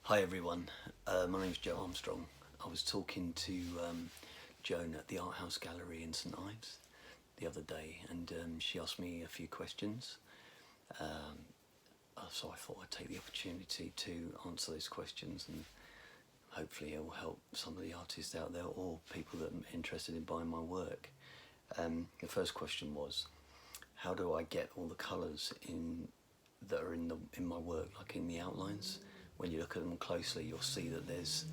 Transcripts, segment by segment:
Hi everyone, my name's Joe Armstrong. I was talking to Joan at the Art House Gallery in St Ives the other day, and she asked me a few questions. So I thought I'd take the opportunity to answer those questions, and hopefully it will help some of the artists out there or people that are interested in buying my work. The first question was, how do I get all the colours in that are in my work, like in the outlines? When you look at them closely, you'll see that there's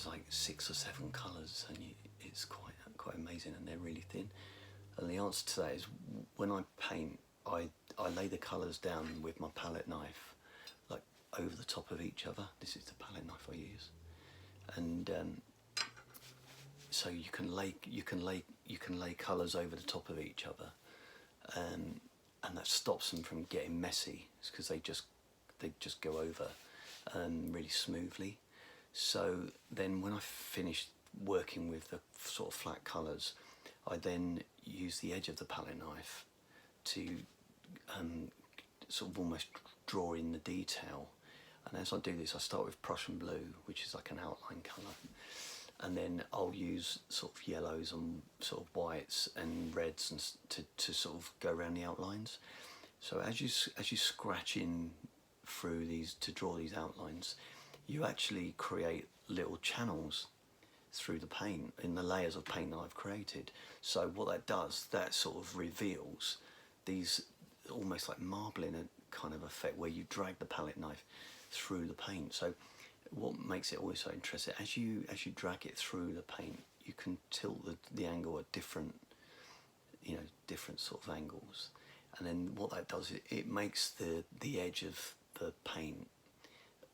like 6 or 7 colours, and it's quite amazing, and they're really thin. And the answer to that is, when I paint, I lay the colours down with my palette knife, like over the top of each other. This is the palette knife I use, and so you can lay colours over the top of each other, and that stops them from getting messy, because they just go over really smoothly. So then when I finished working with the sort of flat colours, I then use the edge of the palette knife to sort of almost draw in the detail. And as I do this, I start with Prussian blue, which is like an outline colour, and then I'll use sort of yellows and sort of whites and reds and to sort of go around the outlines. So as you scratch in through these to draw these outlines, you actually create little channels through the paint, in the layers of paint that I've created. So what that does, that sort of reveals these almost like marbling a kind of effect, where you drag the palette knife through the paint. So what makes it always so interesting, as you drag it through the paint, you can tilt the angle at different sort of angles. And then what that does, it makes the edge of the paint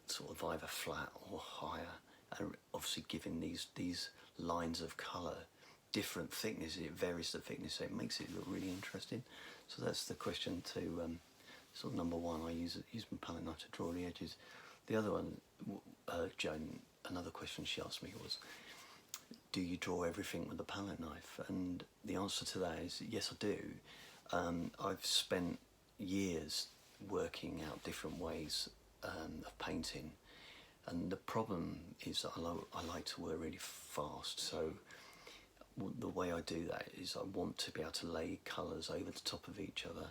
sort of either flat or higher, and obviously giving these lines of colour different thickness. It varies the thickness, so it makes it look really interesting. So that's the question to sort of number one. I use my palette knife to draw the edges. The other one, Joan, another question she asked me was, do you draw everything with a palette knife? And the answer to that is yes, I do. I've spent years working out different ways of painting, and the problem is that I like to work really fast. So the way I do that is I want to be able to lay colours over the top of each other,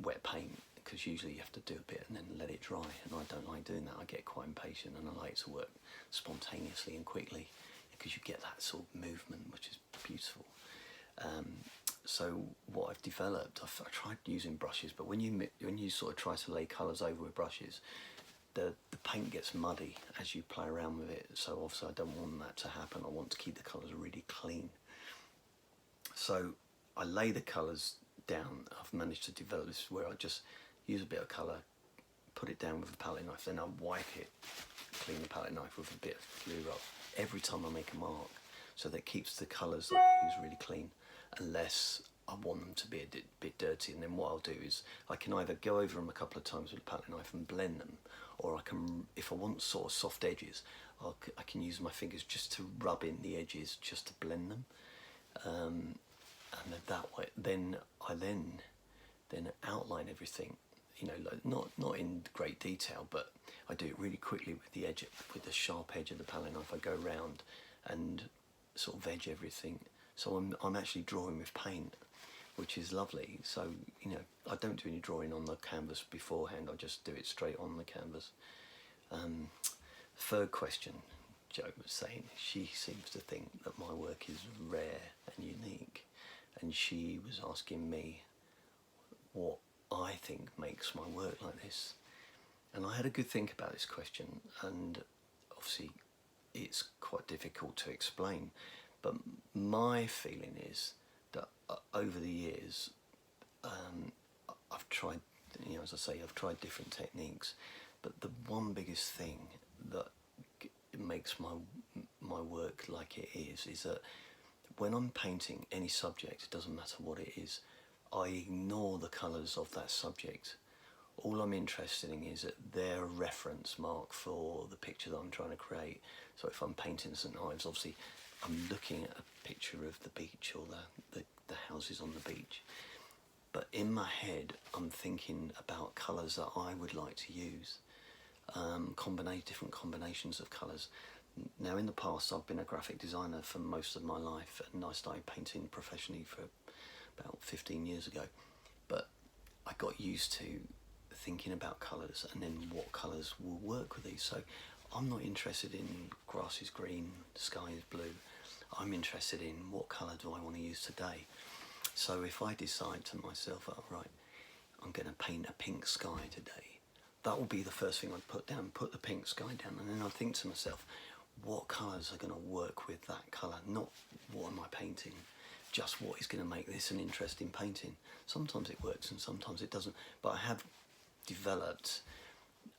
wet paint, because usually you have to do a bit and then let it dry, and I don't like doing that. I get quite impatient, and I like to work spontaneously and quickly, because you get that sort of movement, which is beautiful. So what I've developed, I tried using brushes, but when you sort of try to lay colours over with brushes, the paint gets muddy as you play around with it. So obviously I don't want that to happen. I want to keep the colours really clean. So I lay the colours down. I've managed to develop this where I just use a bit of colour, put it down with a palette knife, then I wipe it, clean the palette knife with a bit of glue rub every time I make a mark, so that keeps the colours that I use really clean, unless I want them to be a bit dirty. And then what I'll do is I can either go over them a couple of times with a palette knife and blend them, or I can, if I want sort of soft edges, I can use my fingers just to rub in the edges, just to blend them, and then that way, then I outline everything. Like not in great detail, but I do it really quickly with the edge, with the sharp edge of the palette knife. I go around and sort of edge everything. So I'm actually drawing with paint, which is lovely. So I don't do any drawing on the canvas beforehand. I just do it straight on the canvas. Third question, Jo was saying she seems to think that my work is rare and unique, and she was asking me what I think makes my work like this. And I had a good think about this question, and obviously it's quite difficult to explain, but my feeling is that over the years I've tried, as I say, I've tried different techniques, but the one biggest thing that makes my work like it is that when I'm painting any subject, it doesn't matter what it is, I ignore the colours of that subject. All I'm interested in is that they're a reference mark for the picture that I'm trying to create. So if I'm painting St Ives, obviously I'm looking at a picture of the beach, or the houses on the beach. But in my head, I'm thinking about colours that I would like to use. different combinations of colours. Now, in the past, I've been a graphic designer for most of my life, and I started painting professionally for about 15 years ago. But I got used to thinking about colours and then what colours will work with these. So I'm not interested in grass is green, sky is blue. I'm interested in what colour do I want to use today. So if I decide to myself, oh, right, I'm going to paint a pink sky today, that will be the first thing I'd put down, put the pink sky down, and then I'd think to myself, what colours are going to work with that colour? Not what am I painting, just what is going to make this an interesting painting. Sometimes it works and sometimes it doesn't, but I have developed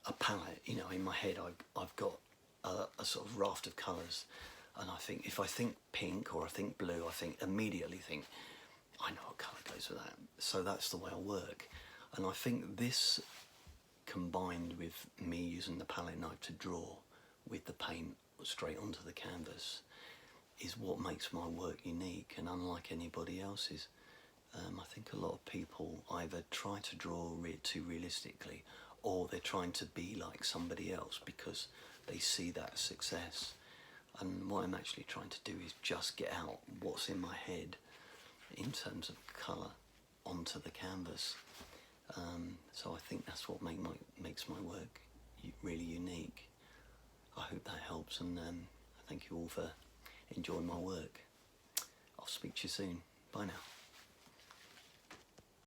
a palette, you know, in my head. I've got a sort of raft of colours, and I think if I think pink or I think blue, I immediately think, I know what colour goes with that. So that's the way I work. And I think this, combined with me using the palette knife to draw with the paint straight onto the canvas, is what makes my work unique and unlike anybody else's. I think a lot of people either try to draw too realistically, or they're trying to be like somebody else because they see that success. And what I'm actually trying to do is just get out what's in my head in terms of colour onto the canvas. So I think that's what makes my work really unique. I hope that helps, and thank you all for enjoying my work. I'll speak to you soon. Bye now.